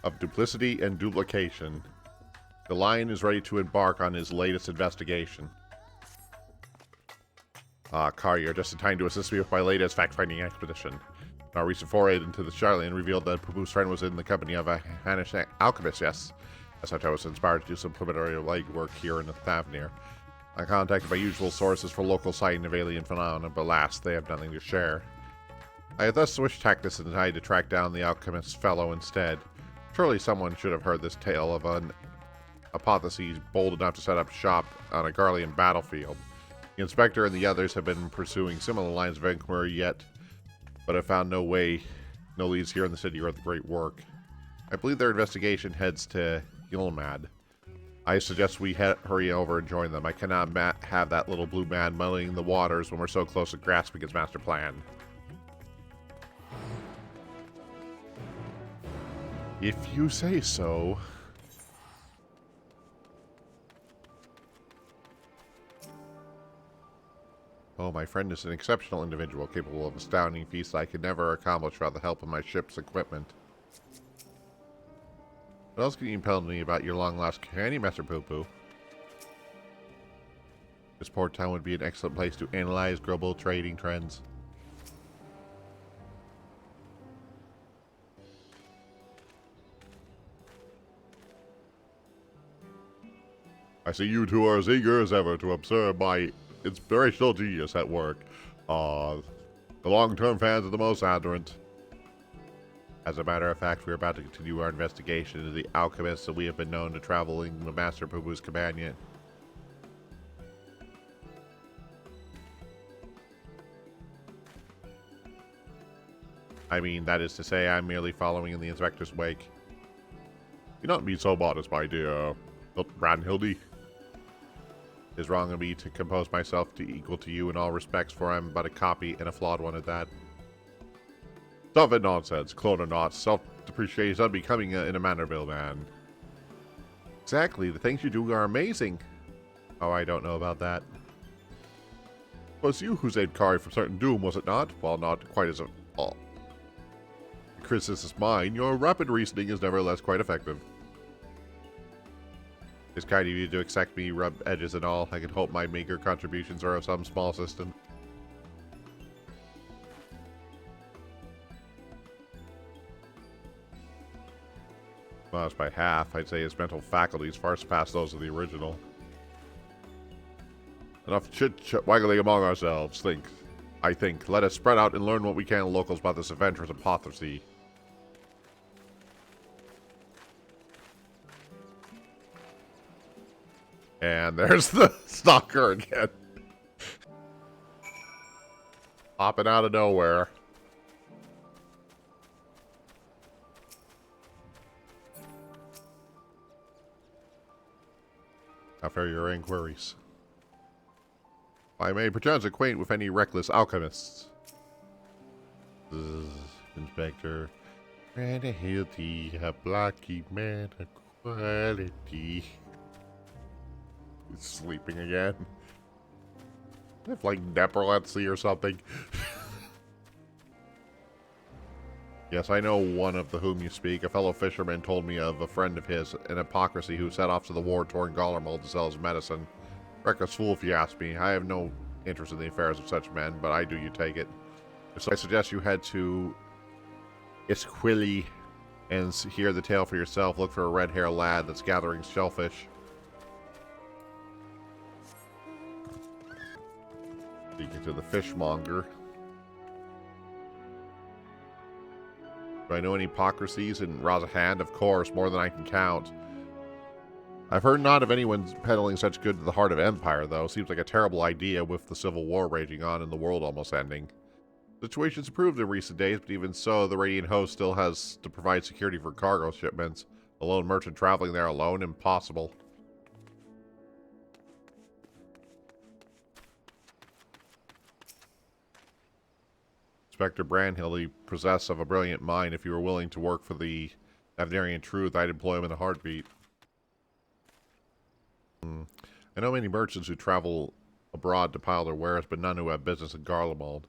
of duplicity and duplication. The Lion is ready to embark on his latest investigation. Car, you're just in time to assist me with my latest fact-finding expedition. Our recent foray into the Charlatan revealed that Pupu's friend was in the company of a Hanish alchemist, yes. As such, I was inspired to do some preliminary legwork here in the Thavnir. I contacted my usual sources for local sighting of alien phenomena, but alas, they have nothing to share. I had thus switched tactics and decided to track down the alchemist's fellow instead. Surely someone should have heard this tale of an hypothesis bold enough to set up shop on a Garlean battlefield. The Inspector and the others have been pursuing similar lines of inquiry yet, but have found no leads here in the city or at the Great Work. I believe their investigation heads to Yilmad. I suggest we hurry over and join them. I cannot have that little blue man muddying the waters when we're so close to grasping his master plan. If you say so. Oh, my friend is an exceptional individual, capable of astounding feats I could never accomplish without the help of my ship's equipment. What else can you tell me about your long-lost companion, Master Poo-Poo? This port town would be an excellent place to analyze global trading trends. I see you two are as eager as ever to observe my inspirational genius at work. The long-term fans are the most adherent. As a matter of fact, we are about to continue our investigation into the alchemists that we have been known to traveling with Master Poo-Poo's companion. I mean, that is to say, I'm merely following in the Inspector's wake. Do not be so modest, my dear Brandhildy. It is wrong of me to compose myself to equal to you in all respects, for I am but a copy, and a flawed one at that. Stuff and nonsense, clone or not. Self-depreciation is unbecoming in a Mannerville man. Exactly, the things you do are amazing. Oh, I don't know about that. It was you who saved Kari from certain doom, was it not? Well, not quite as all. The criticism is mine. Your rapid reasoning is nevertheless quite effective. It's kind of you to accept me, rub edges and all. I can hope my meager contributions are of some small assistance. Modest by half, I'd say his mental faculties far surpass those of the original. Enough chit-waggling among ourselves. I think. Let us spread out and learn what we can locals about this adventurous hypothesis. And there's the stalker again. Popping out of nowhere. How fare your inquiries? I may perchance acquaint with any reckless alchemists. Inspector. And a healthy, a blocky man, a quality. He's sleeping again. If like necrolepsy or something. Yes, I know one of the whom you speak. A fellow fisherman told me of a friend of his, an hypocrisy who set off to the war-torn Gollermold to sell his medicine. Reckless fool, if you ask me. I have no interest in the affairs of such men, but I do you take it. So I suggest you head to Isquilly and hear the tale for yourself. Look for a red-haired lad that's gathering shellfish. Speaking to the fishmonger. Do I know any hypocrisies in Razahand? Of course, more than I can count. I've heard not of anyone peddling such good to the heart of Empire, though. Seems like a terrible idea with the civil war raging on and the world almost ending. Situation's improved in recent days, but even so, the Radiant Host still has to provide security for cargo shipments. A lone merchant traveling there alone? Impossible. Inspector Brandhill, he possessed of a brilliant mind. If you were willing to work for the Thavnirian truth, I'd employ him in a heartbeat. I know many merchants who travel abroad to pile their wares, but none who have business in Garlemald.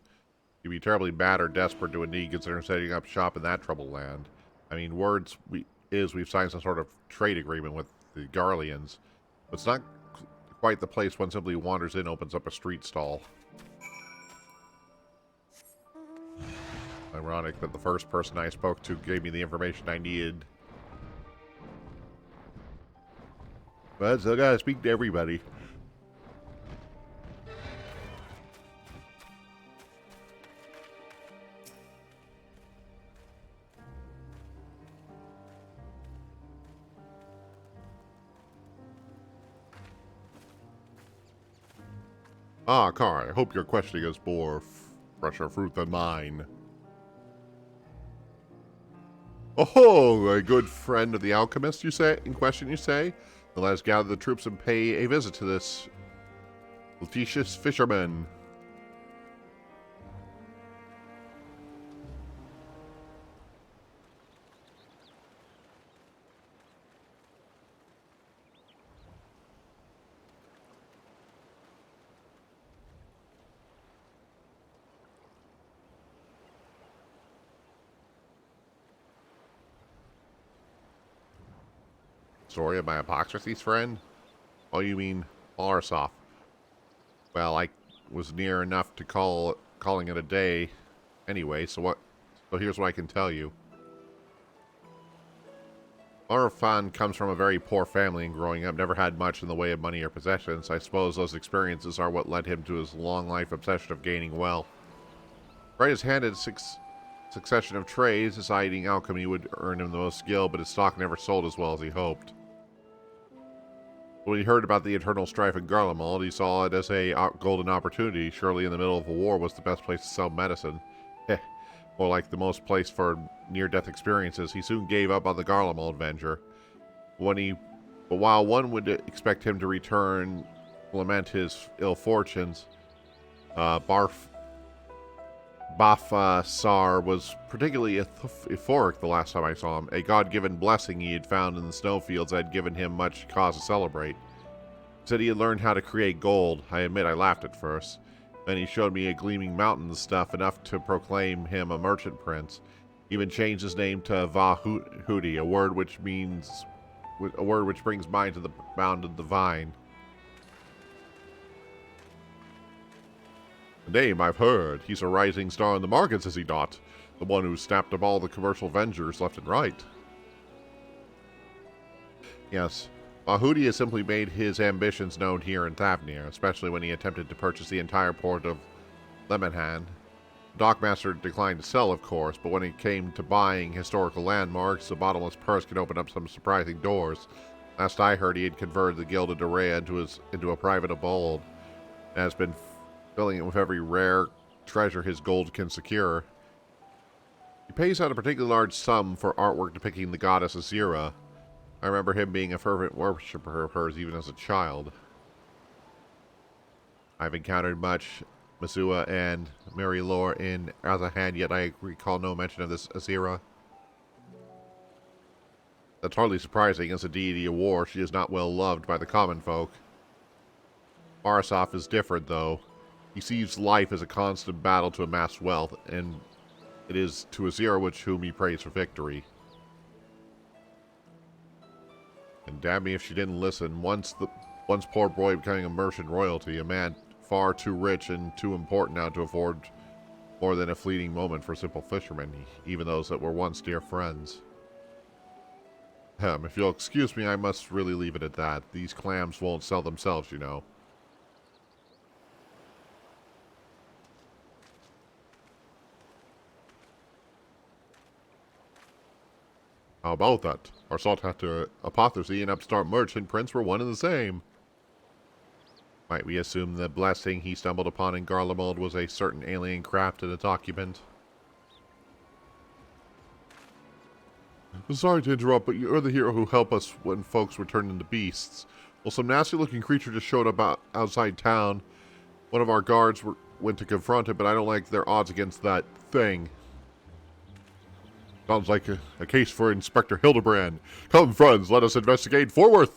You'd be terribly mad or desperate to a need considering setting up shop in that troubled land. I mean, is we've signed some sort of trade agreement with the Garleans. But it's not quite the place one simply wanders in, opens up a street stall. Ironic that the first person I spoke to gave me the information I needed. But I still gotta speak to everybody. Ah, Car, I hope your questioning is more fresher fruit than mine. Oh, a good friend of the alchemist, you say? In question, you say? Then let us gather the troops and pay a visit to this litigious fisherman. Story of my Apocryphy's friend? Oh, you mean Borisov? Well, I was near enough to calling it a day anyway, so here's what I can tell you. Orifan comes from a very poor family and growing up never had much in the way of money or possessions. I suppose those experiences are what led him to his long life obsession of gaining wealth. Right his hand at succession of trades, deciding alchemy would earn him the most skill, but his stock never sold as well as he hoped. When he heard about the internal strife in Garlemald, he saw it as a golden opportunity. Surely in the middle of a war was the best place to sell medicine. More like the most place for near-death experiences. He soon gave up on the Garlemald venture. But while one would expect him to return, lament his ill fortunes, Bafasar was particularly euphoric the last time I saw him. A god-given blessing he had found in the snowfields had given him much cause to celebrate. He said he had learned how to create gold. I admit I laughed at first. Then he showed me a gleaming mountain and stuff, enough to proclaim him a merchant prince. He even changed his name to Vahudi, a word which brings mind to the bound of the vine. A name I've heard. He's a rising star in the markets, is he not? The one who snapped up all the commercial ventures left and right. Yes, Mahudi has simply made his ambitions known here in Thavnir, especially when he attempted to purchase the entire port of Lemonhan. The dockmaster declined to sell, of course, but when it came to buying historical landmarks, the bottomless purse could open up some surprising doors. Last I heard, he had converted the Guild of Dorea into a private abode, and has been filling it with every rare treasure his gold can secure. He pays out a particularly large sum for artwork depicting the goddess Azira. I remember him being a fervent worshipper of hers even as a child. I've encountered much Masua and Mary Lore in Azahan, yet I recall no mention of this Azira. That's hardly surprising. As a deity of war, she is not well loved by the common folk. Borisov is different, though. He sees life as a constant battle to amass wealth, and it is to Azira whom he prays for victory. And damn me if she didn't listen. Once poor boy becoming a merchant royalty, a man far too rich and too important now to afford more than a fleeting moment for simple fishermen, even those that were once dear friends. If you'll excuse me, I must really leave it at that. These clams won't sell themselves, you know. How about that? Our sought-after apothecary and upstart merchant prince were one and the same. Might we assume the blessing he stumbled upon in Garlemald was a certain alien craft in a document? Sorry to interrupt, but you're the hero who helped us when folks were turned into beasts. Well, some nasty-looking creature just showed up outside town. One of our guards went to confront it, but I don't like their odds against that thing. Sounds like a case for Inspector Hildibrand. Come, friends, let us investigate forward.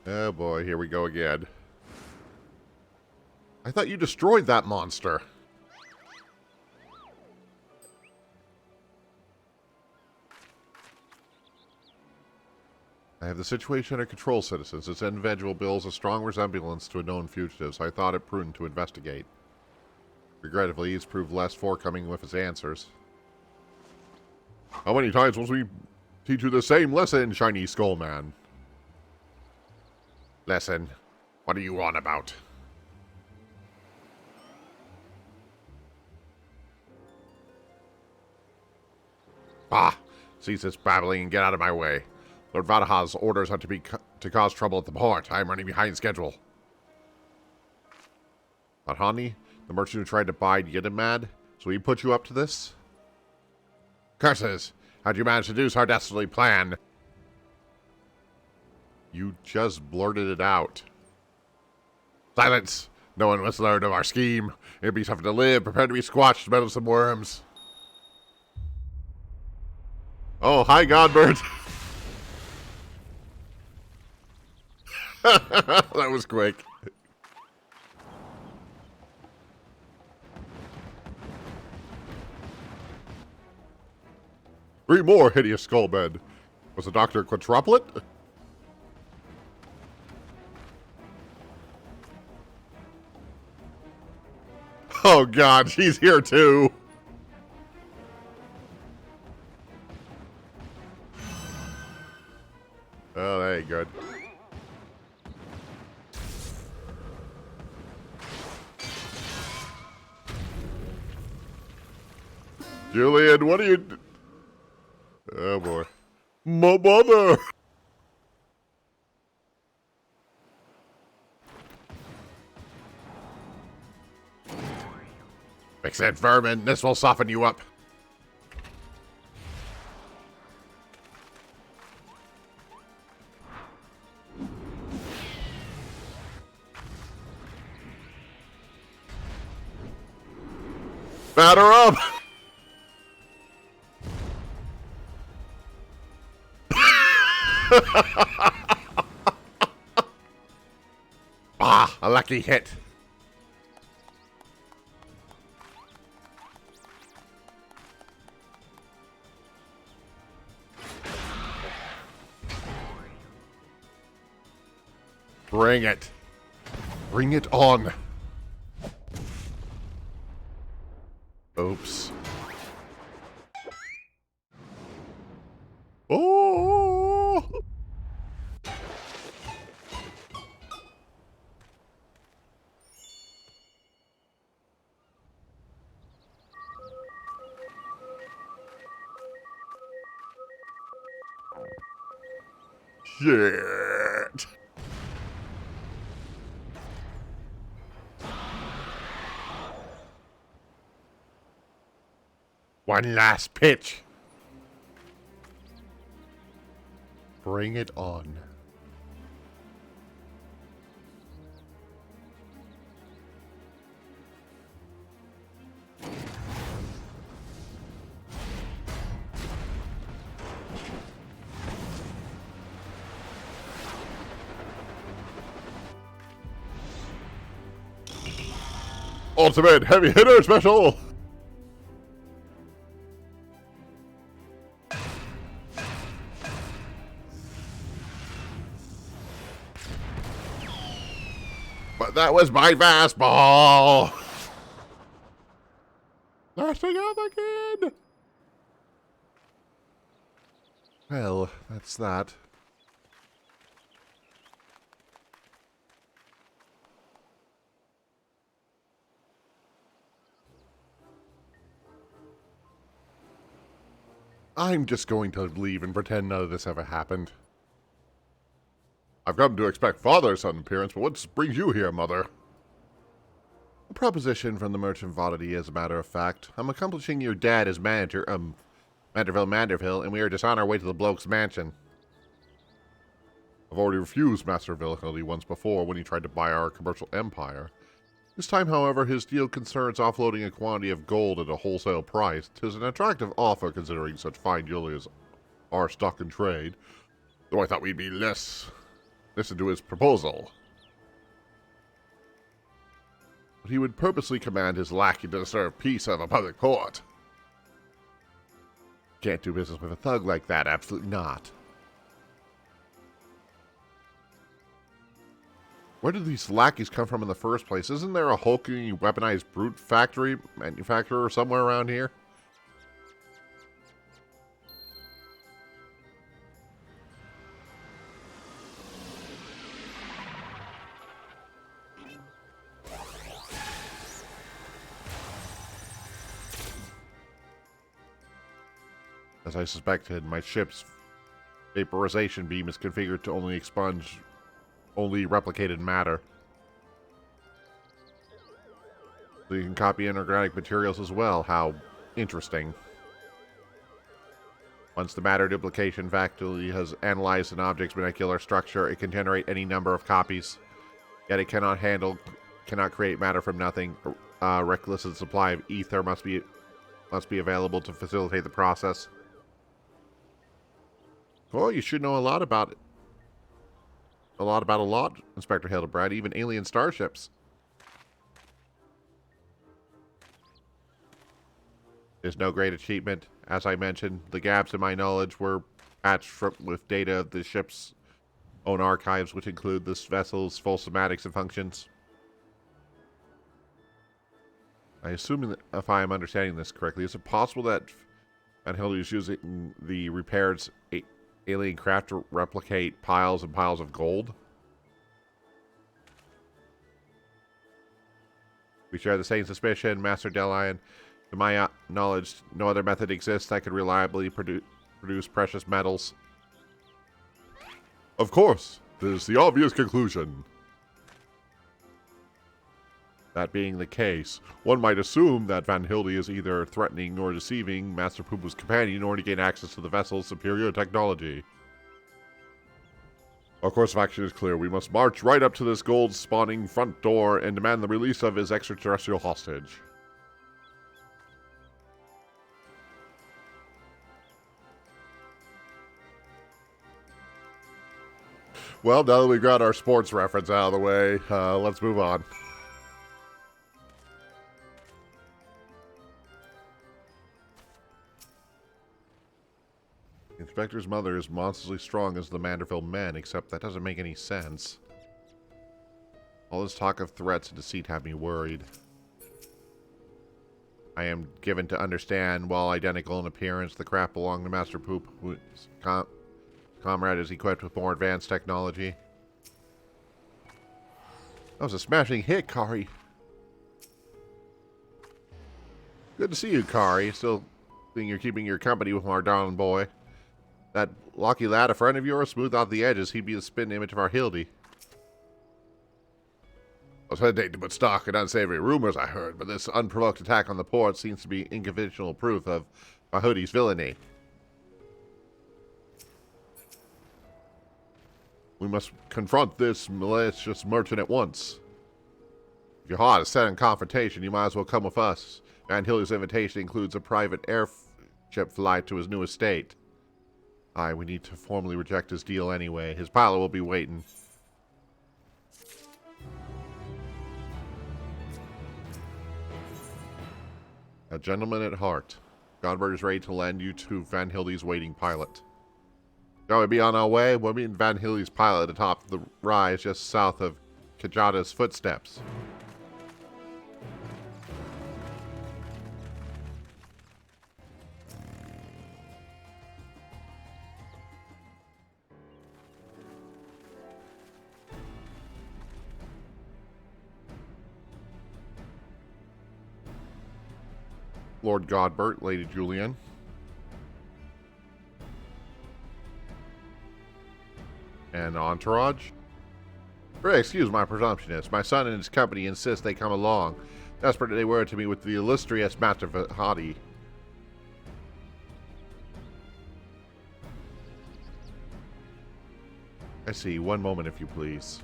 Oh boy, here we go again. I thought you destroyed that monster. I have the situation under control, citizens. This individual bears a strong resemblance to a known fugitive, so I thought it prudent to investigate. Regrettably, he's proved less forthcoming with his answers. How many times must we teach you the same lesson, Shiny Skull Man? Lesson? What are you on about? Ah! Cease this babbling and get out of my way. Lord Vadaha's orders are to cause trouble at the port. I am running behind schedule. Vadhani, the merchant who tried to buy Yidden mad, so he put you up to this? Curses! How'd you manage to do so our dastardly plan? You just blurted it out. Silence! No one must learn of our scheme. It'd be tough to live, prepared to be squashed, by some worms. Oh, hi, Godbird! That was quick. Three more hideous skullmen. Was the doctor a quadruplet? Oh god, she's here too. Oh, that ain't good. Julian, what are you... Oh boy. My mother! Fix it, vermin. This will soften you up. Batter up! Ah, a lucky hit. Bring it. Bring it on. Oops. Oh! Shit. One last pitch. Bring it on. Ultimate heavy hitter special. But that was my fastball. Lasting out again. Well, that's that. I'm just going to leave and pretend none of this ever happened. I've come to expect father-son appearance, but what brings you here, mother? A proposition from the merchant Vodity, as a matter of fact. I'm accomplishing your dad as manager, Manderville, and we are just on our way to the bloke's mansion. I've already refused Master Villahildy once before when he tried to buy our commercial empire. This time, however, his deal concerns offloading a quantity of gold at a wholesale price. 'Tis an attractive offer considering such fine jewelry as our stock in trade, though I thought we'd be less listen to his proposal. But he would purposely command his lackey to disturb peace of a public court. Can't do business with a thug like that, absolutely not. Where did these lackeys come from in the first place? Isn't there a hulking, weaponized brute factory manufacturer somewhere around here? As I suspected, my ship's vaporization beam is configured to only expunge only replicated matter. So you can copy inorganic materials as well. How interesting. Once the matter duplication factory has analyzed an object's molecular structure, it can generate any number of copies. Yet it cannot create matter from nothing. Requisite supply of ether must be available to facilitate the process. Well, you should know a lot about it. A lot, Inspector Hildibrand, even alien starships. There's no great achievement. As I mentioned, the gaps in my knowledge were patched with data of the ship's own archives, which include this vessel's full schematics and functions. I assume that if I am understanding this correctly, is it possible that Van Hildy is using the repaired alien craft to replicate piles and piles of gold? We share the same suspicion, Master Delion. To my knowledge, no other method exists that could reliably produce precious metals. Of course, this is the obvious conclusion. That being the case, one might assume that Van Hildy is either threatening or deceiving Master Poopu's companion in order to gain access to the vessel's superior technology. Our course of action is clear. We must march right up to this gold-spawning front door and demand the release of his extraterrestrial hostage. Well, now that we got our sports reference out of the way, let's move on. The Inspector's mother is monstrously strong as the Manderville men, except that doesn't make any sense. All this talk of threats and deceit have me worried. I am given to understand, while identical in appearance, the craft belonged to Master Poop, whose comrade is equipped with more advanced technology. That was a smashing hit, Kari. Good to see you, Kari. Still think you're keeping your company with our darling boy. That lucky lad, a friend of yours, smoothed out the edges. He'd be the spitting image of our Hildy. I was hesitating to put stock in unsavory rumors I heard, but this unprovoked attack on the port seems to be inconventional proof of Mahodi's villainy. We must confront this malicious merchant at once. If your heart is set on confrontation, you might as well come with us. Van Hildy's invitation includes a private airship flight to his new estate. Aye, we need to formally reject his deal anyway. His pilot will be waiting. A gentleman at heart. Godbert is ready to lend you to Van Hildy's waiting pilot. Shall we be on our way? We'll meet Van Hildy's pilot at the top of the rise just south of Kajada's footsteps. Lord Godbert, Lady Julian. And entourage? Pray excuse my presumptuousness. My son and his company insist they come along. Desperate they were to me with the illustrious Master Vahadi. I see. One moment, if you please.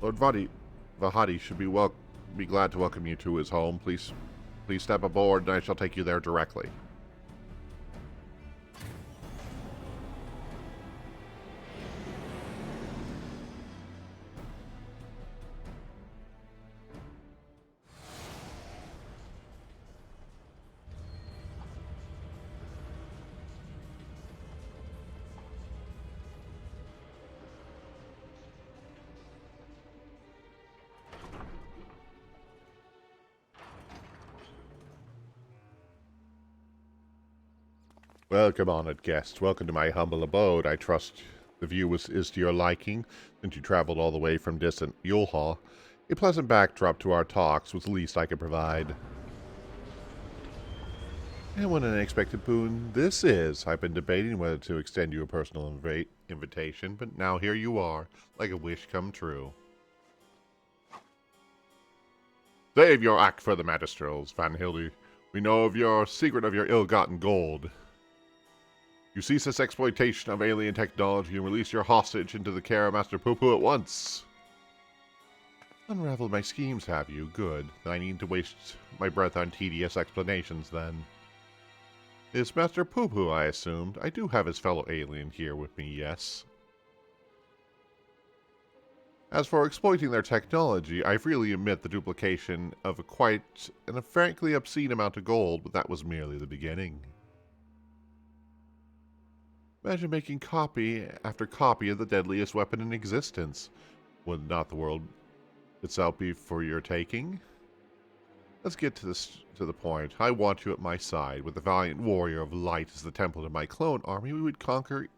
Lord Vahadi should be be glad to welcome you to his home. Please step aboard, and I shall take you there directly. Welcome, honored guests. Welcome to my humble abode. I trust the view is to your liking, since you traveled all the way from distant Yulha. A pleasant backdrop to our talks was the least I could provide. And what an unexpected boon this is. I've been debating whether to extend you a personal invitation, but now here you are, like a wish come true. Save your act for the magistrals, Van Hildy. We know of your secret of your ill-gotten gold. You cease this exploitation of alien technology and release your hostage into the care of Master Poo-Poo at once. Unraveled my schemes, have you? Good. I need to waste my breath on tedious explanations, then. It's Master Poo-Poo, I assumed. I do have his fellow alien here with me, yes. As for exploiting their technology, I freely admit the duplication of a frankly obscene amount of gold, but that was merely the beginning. Imagine making copy after copy of the deadliest weapon in existence. Would not the world itself be for your taking? Let's get to the point. I want you at my side. With the valiant warrior of light as the template of my clone army, we would conquer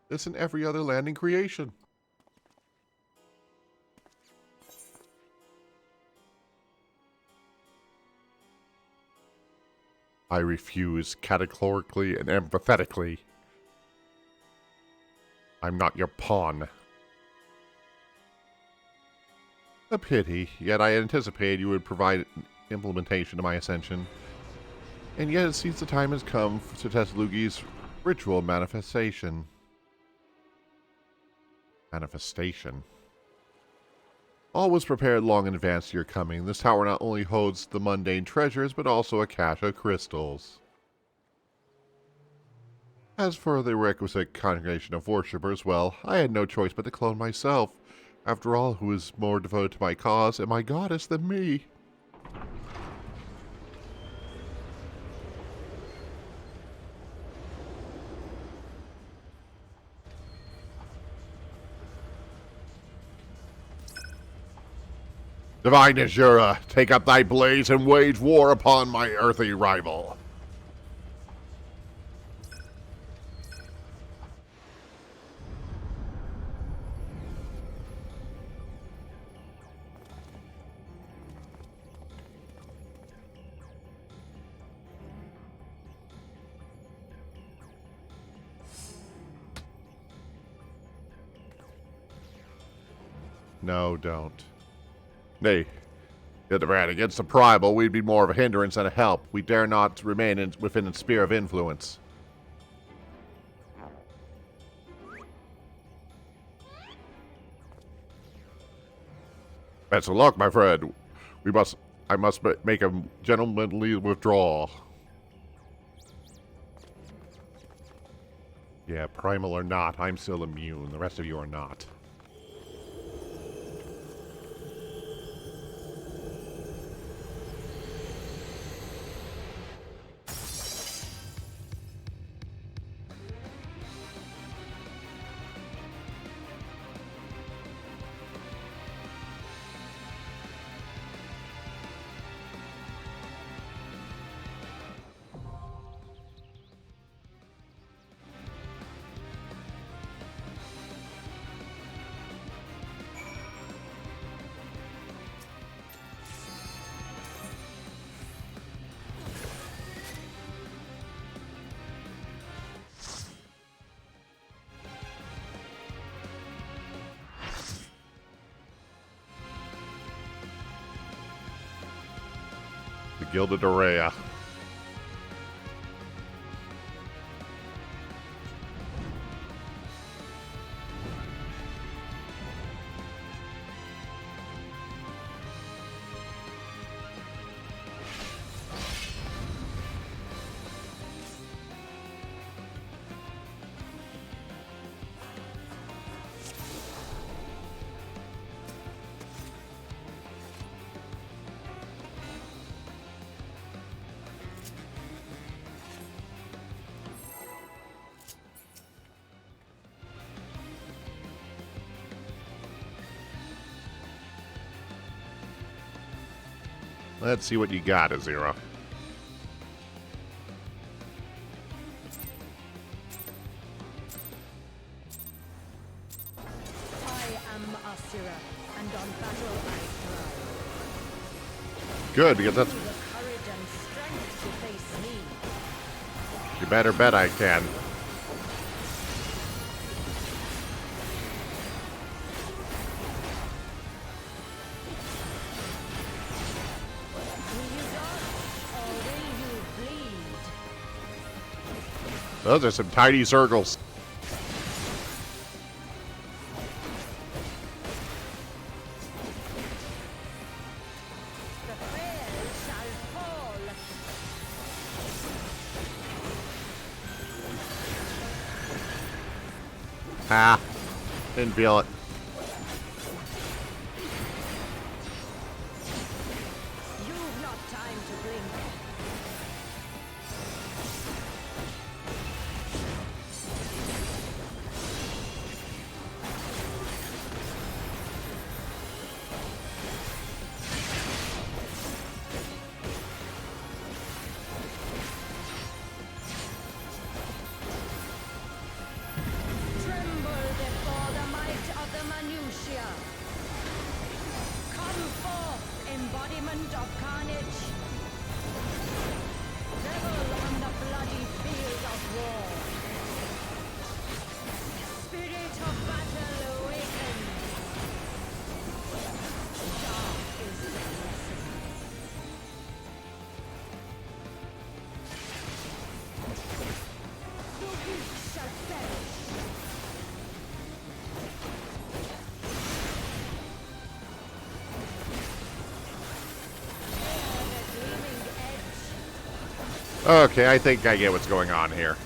this and every other land in creation. I refuse categorically and emphatically. I'm not your pawn. A pity, yet I anticipated you would provide implementation to my ascension. And yet it seems the time has come to test Lugi's ritual manifestation. All was prepared long in advance to your coming. This tower not only holds the mundane treasures, but also a cache of crystals. As for the requisite congregation of worshippers, well, I had no choice but to clone myself. After all, who is more devoted to my cause and my goddess than me? Divine Azura, take up thy blaze and wage war upon my earthly rival. No, don't. Nay, Hildibrand, against the Primal, we'd be more of a hindrance than a help. We dare not remain within its sphere of influence. Best of luck, my friend. I must make a gentlemanly withdrawal. Yeah, Primal or not, I'm still immune. The rest of you are not. The Gilded Araya. Let's see what you got, Azira. Good, because that's... You better bet I can. Those are some tiny circles. Ah, didn't feel it. You've not time to blink. Okay, I think I get what's going on here.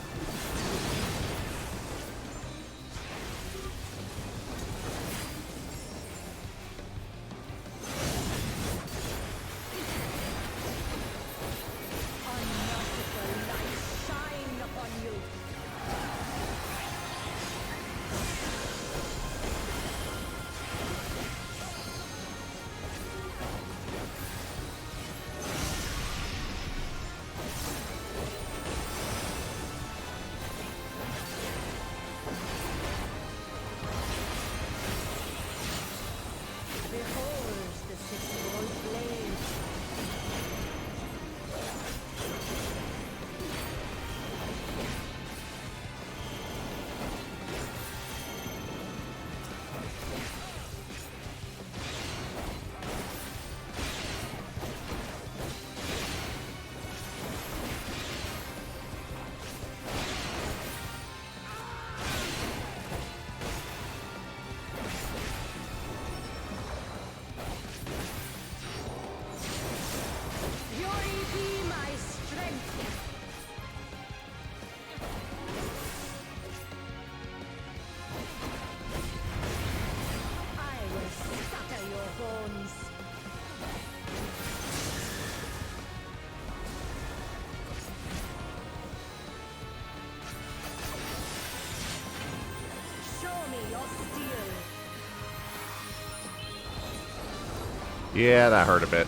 Yeah, that hurt a bit.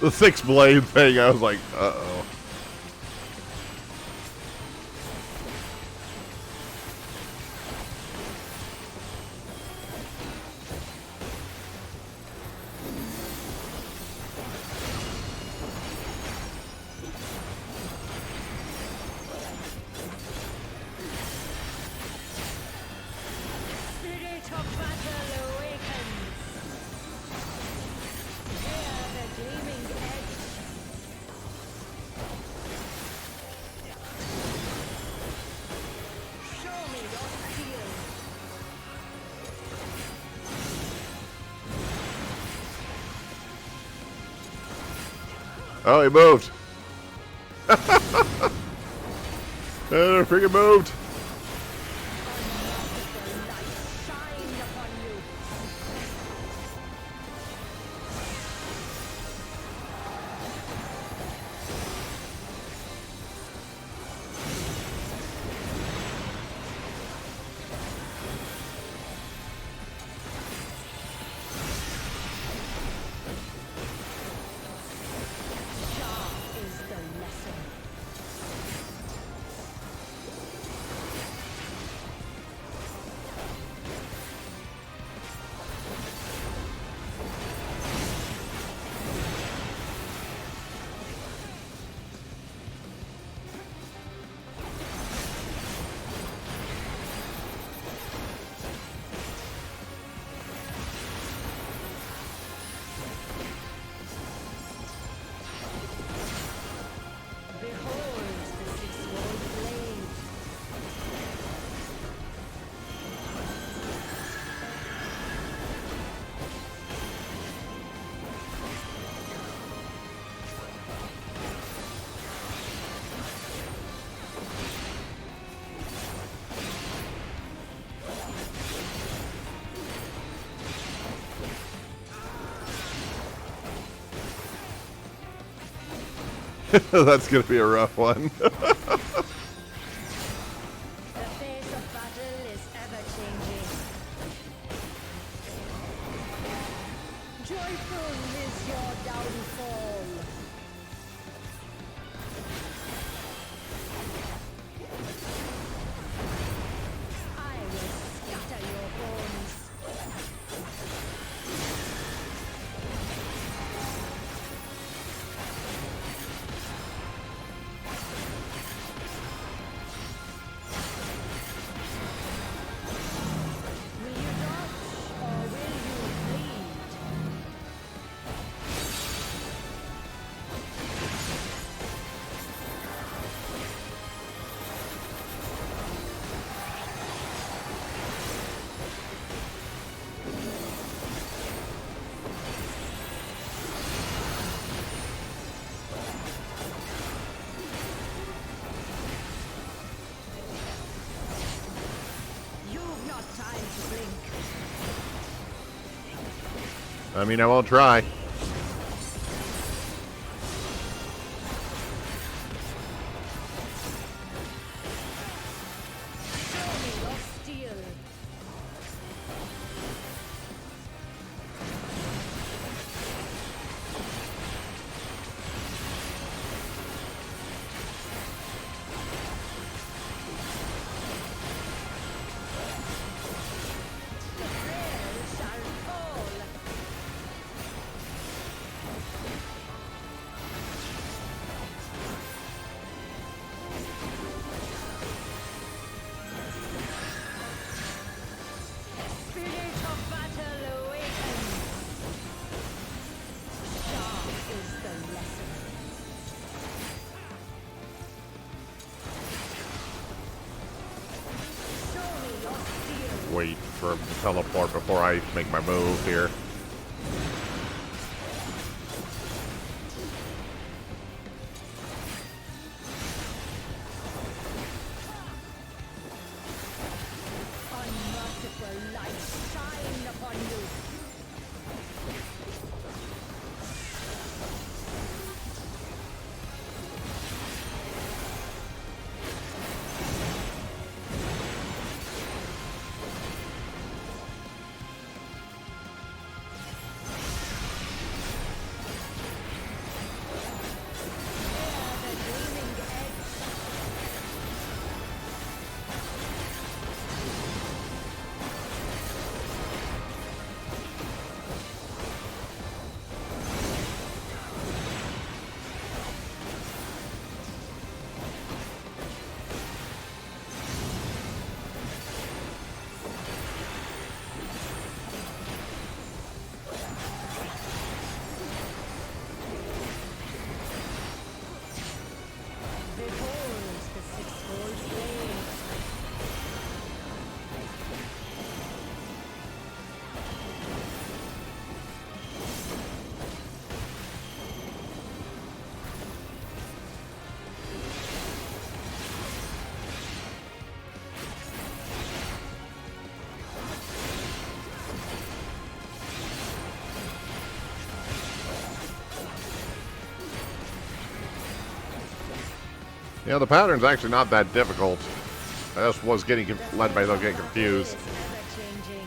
The 6-blade thing, I was like, uh-oh. Oh, he moved. Freaking moved. That's gonna be a rough one. The face of battle is ever changing. Joyful is your downfall. I will scatter your bones. Will you dodge or will you bleed? You've not time to blink. I mean, I won't try. Show me your steel. The frail shall fall. Spirit of battle awakens. Sharp is the lesson. Show me your steel. Wait for him to teleport before I make my move here. Unmerciful light shine upon you. Hear the gleaming edge. Behold the sixfold flame. You know, the pattern's actually not that difficult. I just was getting led by them getting confused. Is ever changing.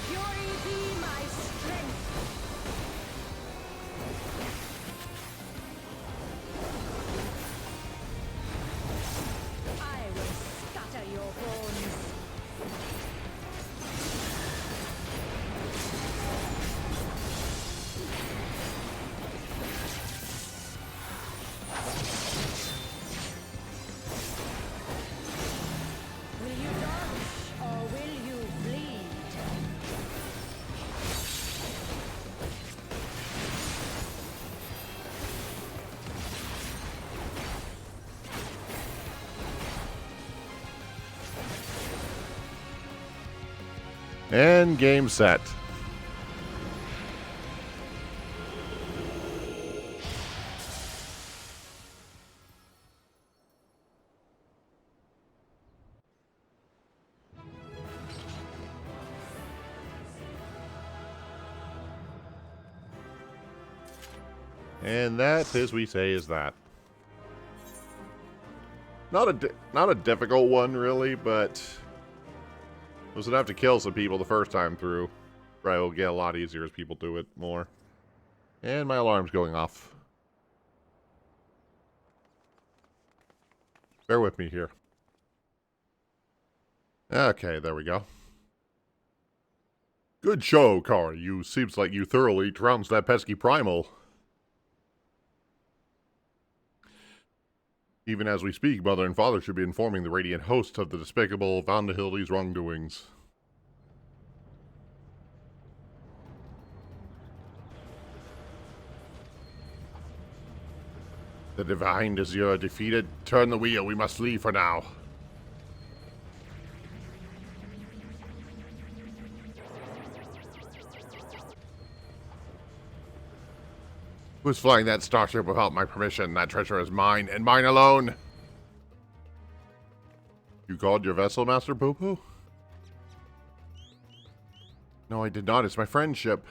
Fury be my strength. I will scatter your bones. Will you dodge or will you bleed? And game set. And that, as we say, is that. Not a difficult one, really, but I was gonna have to kill some people the first time through. But it will get a lot easier as people do it more. And my alarm's going off. Bear with me here. Okay, there we go. Good show, Kari. You seems like you thoroughly trounced that pesky primal. Even as we speak, Mother and Father should be informing the Radiant host of the despicable Vandahildi's wrongdoings. The Divine Desire defeated. Turn the wheel. We must leave for now. Who's flying that starship without my permission? That treasure is mine, and mine alone! You called your vessel, Master Poo-Poo? No, I did not. It's my friend's ship.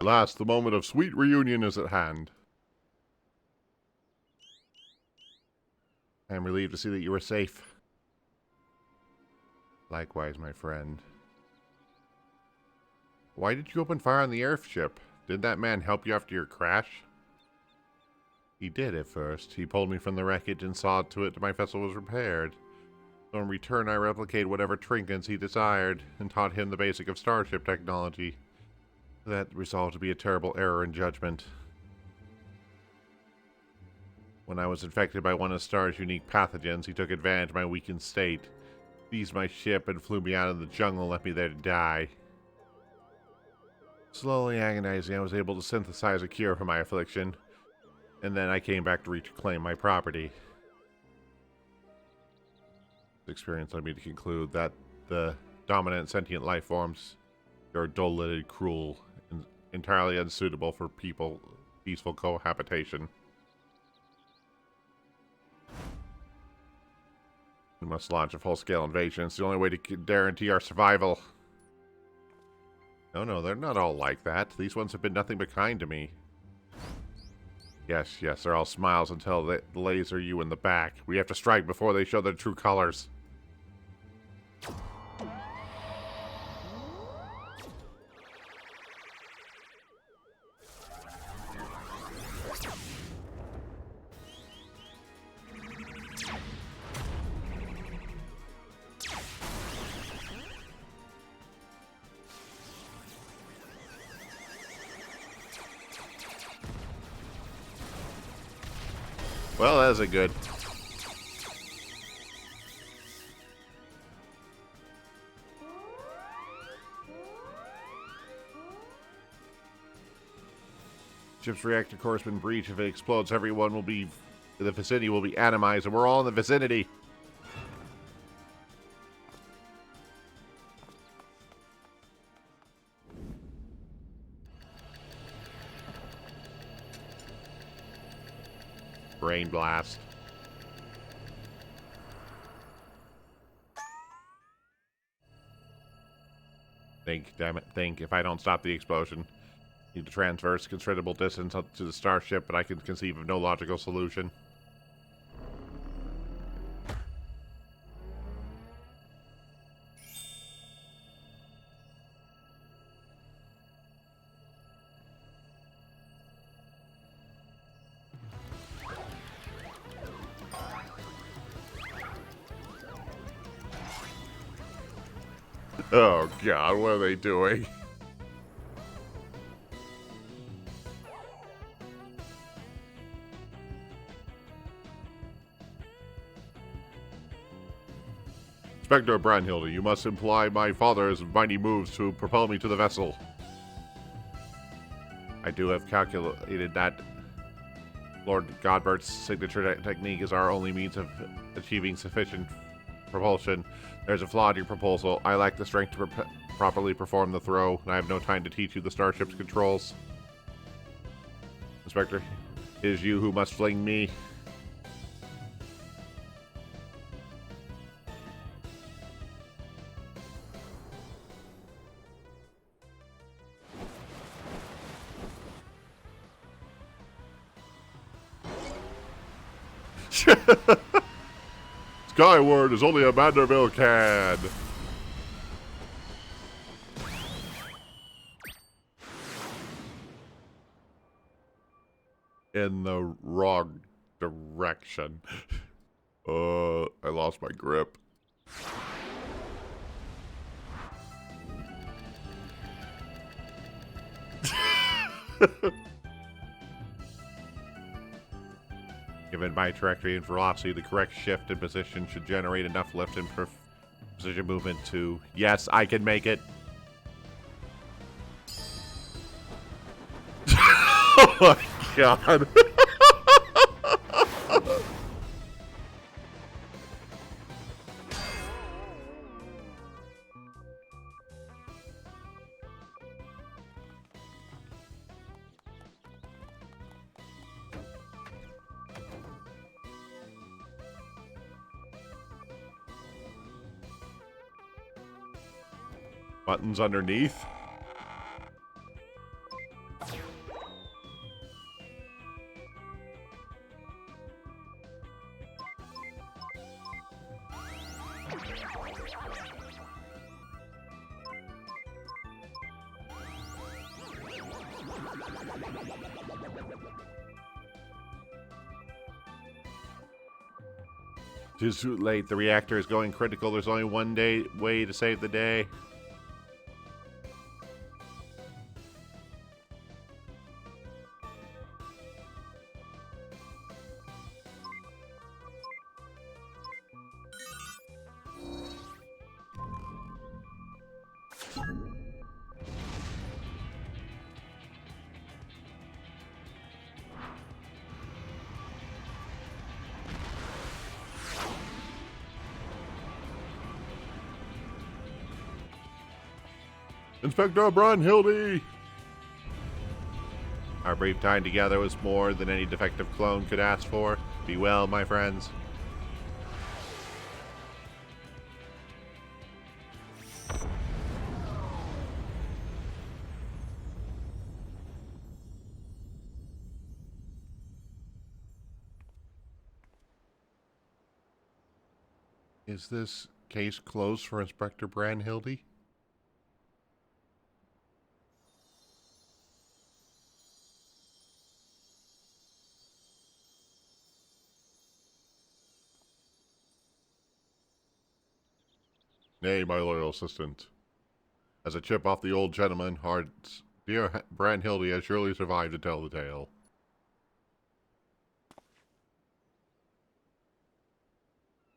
At last, the moment of sweet reunion is at hand. I am relieved to see that you are safe. Likewise, my friend. Why did you open fire on the airship? Did that man help you after your crash? He did at first. He pulled me from the wreckage and saw to it my vessel was repaired. So in return, I replicated whatever trinkets he desired and taught him the basic of starship technology. That resolved to be a terrible error in judgment. When I was infected by one of Star's unique pathogens, he took advantage of my weakened state, seized my ship, and flew me out of the jungle and left me there to die. Slowly agonizing, I was able to synthesize a cure for my affliction, and then I came back to reclaim my property. This experience led me to conclude that the dominant sentient life forms are dull-lidded, cruel, and entirely unsuitable for peaceful cohabitation. We must launch a full-scale invasion. It's the only way to guarantee our survival. No, they're not all like that. These ones have been nothing but kind to me. Yes, they're all smiles until they laser you in the back. We have to strike before they show their true colors. Well, that isn't good. Ship's reactor core has been breached. If it explodes, everyone will be... the vicinity will be atomized, and we're all in the vicinity. Brain blast. Think, damn it, think. If I don't stop the explosion, need to transverse considerable distance up to the starship, but I can conceive of no logical solution. Oh god, what are they doing? Inspector Brandhilde, you must employ my father's mighty moves to propel me to the vessel. I do have calculated that Lord Godbert's signature technique is our only means of achieving sufficient propulsion. There's a flaw in your proposal. I lack the strength to properly perform the throw, and I have no time to teach you the starship's controls. Inspector, it is you who must fling me. Skyward is only a Manderville can. In the wrong direction. I lost my grip. Given my trajectory and velocity, the correct shift in position should generate enough lift and precision movement to... Yes, I can make it. Oh my god. Buttons underneath. It's too late. The reactor is going critical. There's only one way to save the day. Inspector Brandhilde! Our brief time together was more than any defective clone could ask for. Be well, my friends. Is this case closed for Inspector Brandhilde? Nay, my loyal assistant. As a chip off the old gentleman, our dear Brandhilde has surely survived to tell the tale.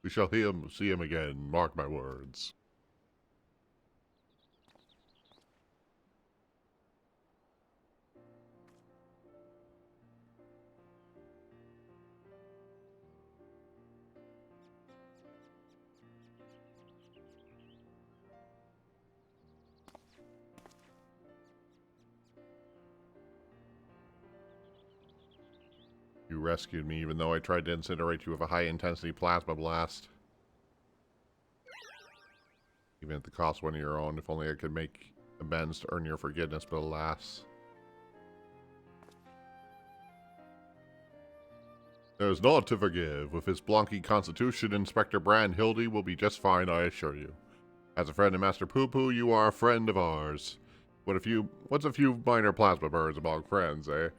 We shall see him again, mark my words. You rescued me, even though I tried to incinerate you with a high-intensity plasma blast. Even at the cost of one of your own, if only I could make amends to earn your forgiveness, but alas. There's naught to forgive. With his blonky constitution, Inspector Brandhilde will be just fine, I assure you. As a friend of Master Poo-Poo, you are a friend of ours. What's a few minor plasma burns among friends, eh?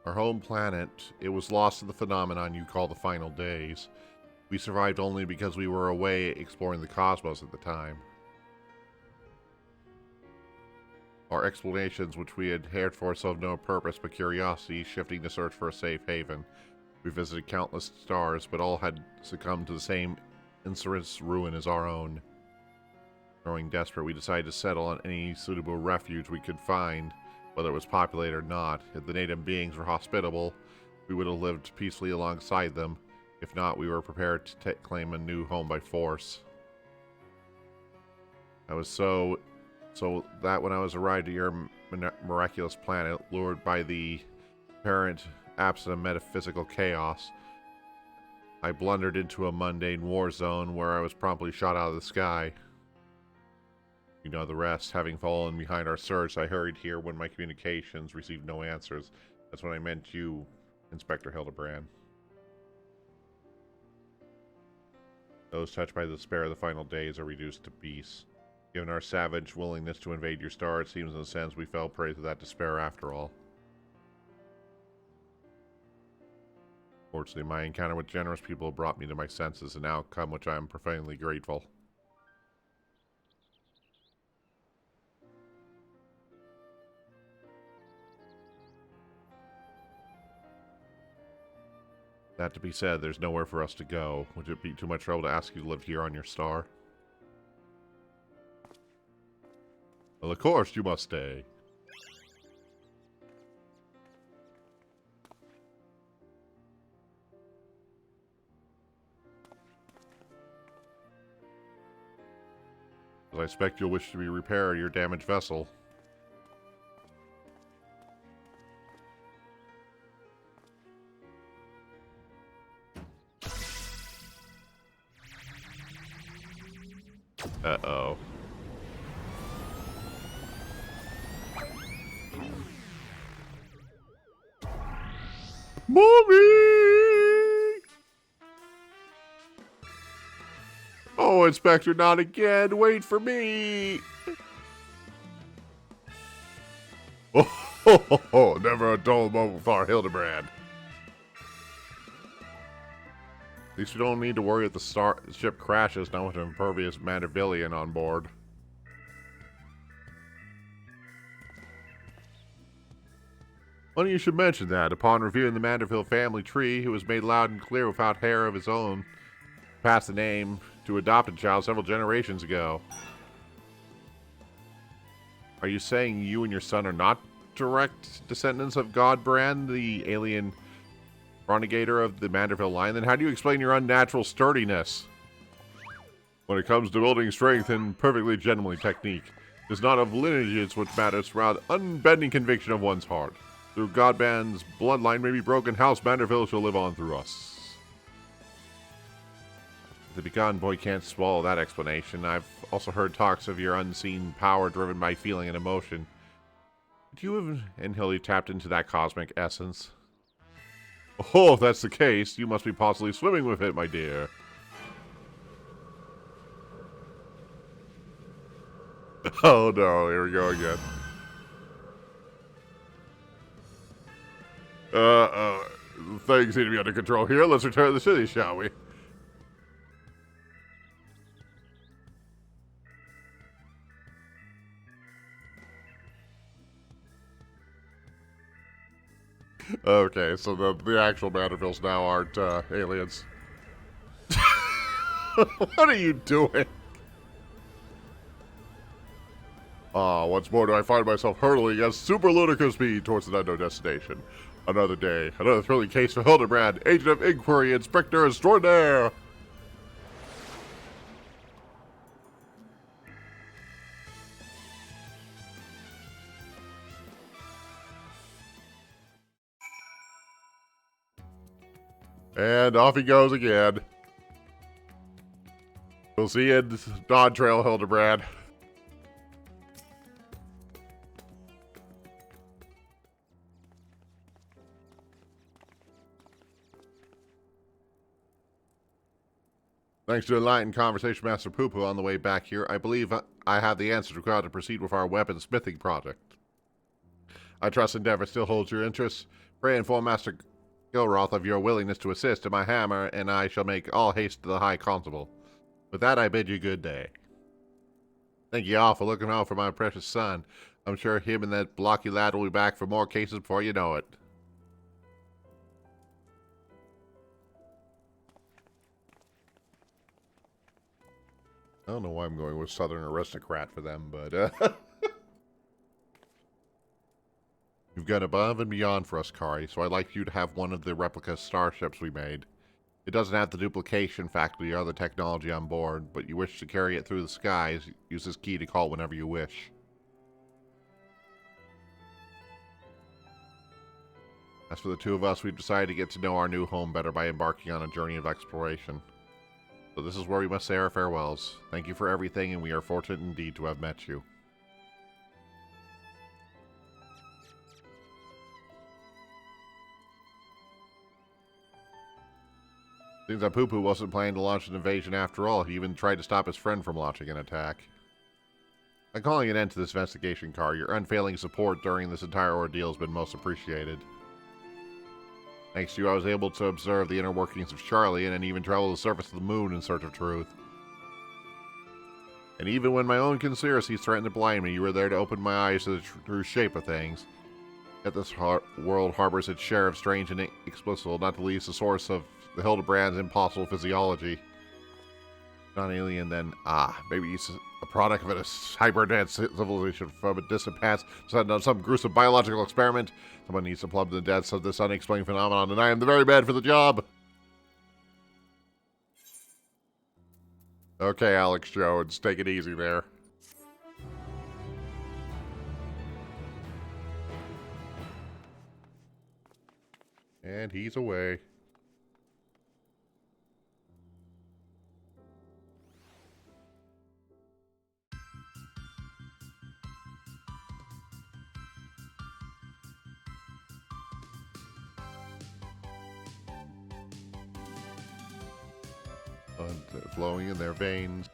Our home planet, it was lost to the phenomenon you call the final days. We survived only because we were away exploring the cosmos at the time. Our explanations, which we had had for served no purpose but curiosity, shifting to search for a safe haven. We visited countless stars, but all had succumbed to the same insurance ruin as our own. Growing desperate, we decided to settle on any suitable refuge we could find, whether it was populated or not. If the native beings were hospitable, we would have lived peacefully alongside them. If not, we were prepared to claim a new home by force. I was so that when I was arrived at your miraculous planet, lured by the apparent absence of metaphysical chaos, I blundered into a mundane war zone where I was promptly shot out of the sky. You know the rest. Having fallen behind our search, I hurried here when my communications received no answers. That's when I meant you, Inspector Hildibrand. Those touched by the despair of the final days are reduced to beasts. Given our savage willingness to invade your star, it seems in a sense we fell prey to that despair after all. Fortunately, my encounter with generous people brought me to my senses, an outcome which I am profoundly grateful. That to be said, there's nowhere for us to go. Would it be too much trouble to ask you to live here on your star? Well, of course, you must stay. As I expect you'll wish to repair your damaged vessel. Uh-oh. Mommy! Oh, Inspector, not again. Wait for me. Oh, never a dull moment with our Hildibrand. At least we don't need to worry if the ship crashes now with an impervious Mandervillian on board. Funny you should mention that. Upon reviewing the Manderville family tree, it was made loud and clear without hair of his own, passed the name to adopted child several generations ago. Are you saying you and your son are not direct descendants of Godbrand, the alien renegator of the Manderville line? Then how do you explain your unnatural sturdiness? When it comes to building strength and perfectly gentlemanly technique, it is not of lineage which matters, rather unbending conviction of one's heart. Through Godbrand's bloodline may be broken, House Manderville shall live on through us. The begone boy can't swallow that explanation. I've also heard talks of your unseen power driven by feeling and emotion. Do you have Hildy tapped into that cosmic essence? Oh, if that's the case, you must be possibly swimming with it, my dear. Oh no, here we go again. Things seem to be under control here. Let's return to the city, shall we? Okay, so the actual Mandervilles now aren't aliens. What are you doing? Once more do I find myself hurtling at super ludicrous speed towards an unknown destination. Another day, another thrilling case for Hildibrand, Agent of Inquiry, Inspector Extraordinaire! And off he goes again. We'll see you in Dawn Trail, Hildibrand. Thanks to enlightened Conversation Master Poo-Poo on the way back here, I believe I have the answers required to proceed with our weaponsmithing project. I trust Endeavor still holds your interests. Pray inform Master Gilroth of your willingness to assist in my hammer, and I shall make all haste to the High Constable. With that, I bid you good day. Thank you all for looking out for my precious son. I'm sure him and that blocky lad will be back for more cases before you know it. I don't know why I'm going with Southern Aristocrat for them, but you've gone above and beyond for us, Kari, so I'd like you to have one of the replica starships we made. It doesn't have the duplication faculty or the technology on board, but you wish to carry it through the skies, use this key to call whenever you wish. As for the two of us, we've decided to get to know our new home better by embarking on a journey of exploration. So this is where we must say our farewells. Thank you for everything, and we are fortunate indeed to have met you. Seems that Poo Poo wasn't planning to launch an invasion after all. He even tried to stop his friend from launching an attack. By calling an end to this investigation, Car, your unfailing support during this entire ordeal has been most appreciated. Thanks to you, I was able to observe the inner workings of Charlie and even travel to the surface of the moon in search of truth. And even when my own conspiracies threatened to blind me, you were there to open my eyes to the true shape of things. Yet this world harbors its share of strange and inexplicable, not the least the source of the Hildibrand's impossible physiology. Not an alien, then, maybe he's a product of a hybrid civilization from a distant past, decided on some gruesome biological experiment. Someone needs to plumb the depths of this unexplained phenomenon, and I am the very man for the job. Okay, Alex Jones, take it easy there. And he's away. Flowing in their veins,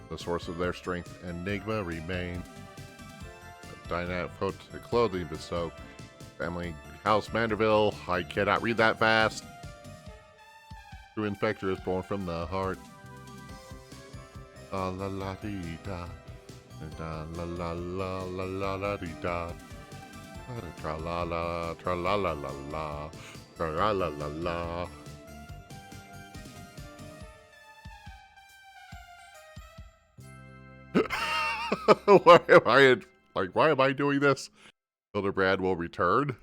the source of their strength, enigma remain. Dynamic clothing bestow. Family House Manderville. I cannot read that fast. True Infector is born from the heart. La la la dee da. La la la la la la la dee da. Tra la la tra la la la la. Tra la la la la. Why am I doing this? Hildibrand will return.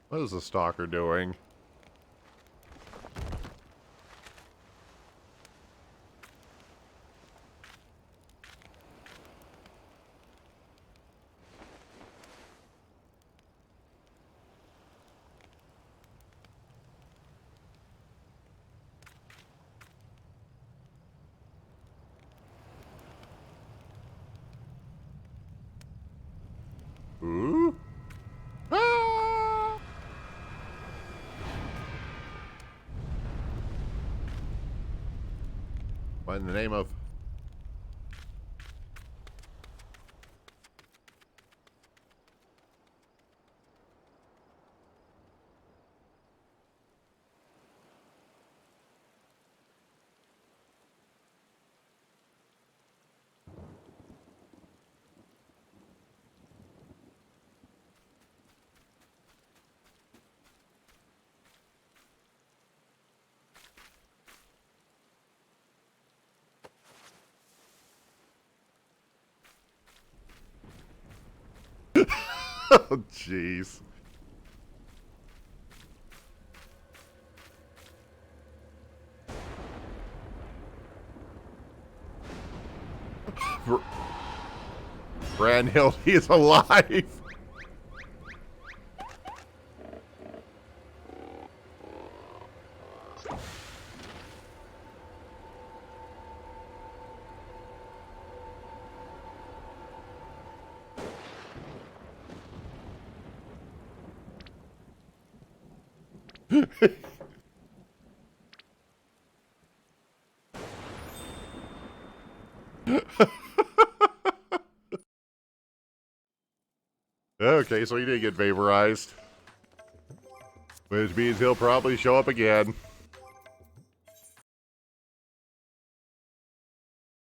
What is the stalker doing? Ooh. Ah! What in the name of... Oh, jeez. Brandhild, he is alive. Okay, so he did get vaporized. Which means he'll probably show up again.